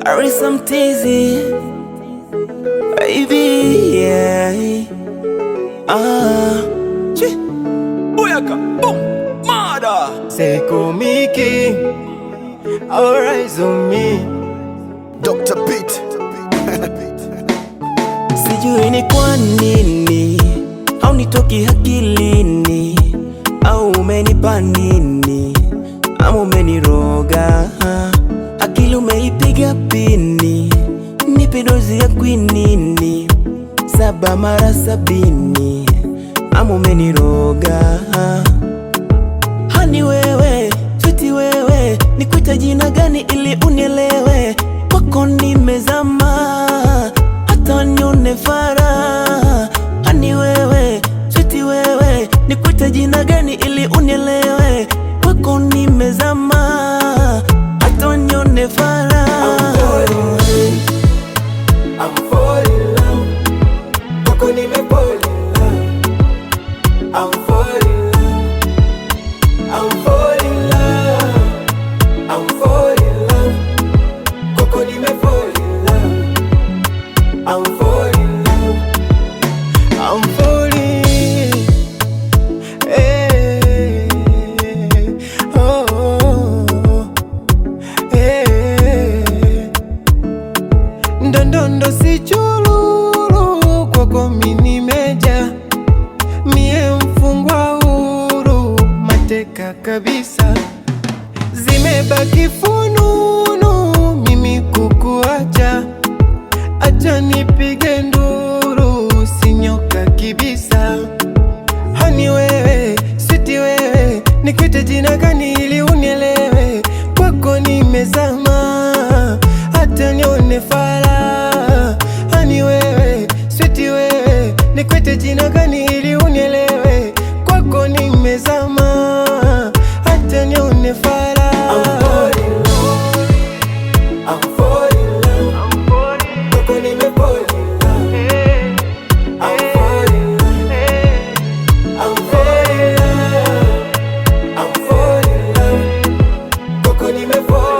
Some teasy, baby, yeah. Boyaka, boom, mada. Seiko Miki, all eyes on me. Dr. Beat. Sijui ni kwa nini au nitoki akilini, au umenipa nini, ama umeniroga. Akili umeipiga pini, nipe dozi ya kwinini 7 mara 70, ama umeniroga. Hani wewe, sweetie wewe, nikuita jina gani ili unielewe? Kwako nimezama, hata nione fara. Hani wewe, sweetie wewe, nikuita jina gani ili unielewe? Kwako nimezama, hata nione fara. I'm falling in love. Kwako nimefall in love. I'm falling in love. I'm falling in love. Kwako nimefall in love. I'm falling in love. I'm falling. Hey. Oh. Hey. Ndondondo si chululu, kwako mimi meja. Mie mfungwa huru, mateka kabisa. Zimebaki fununu, mimi kukuacha. Acha nipige nduru, sinyoka kibisa. Hani wewe, sweetie wewe, nikuite jina gani ili unielewe? Kwako nimezama, hata nione fara. Hani wewe, sweetie wewe, nikuite jina gani ili unielewe? Kwako nimezama, hata nione fara. I'm falling in love. Kwako nimefall in love. I'm falling in love. I'm falling in love. I'm falling in love. Kwako nimefall.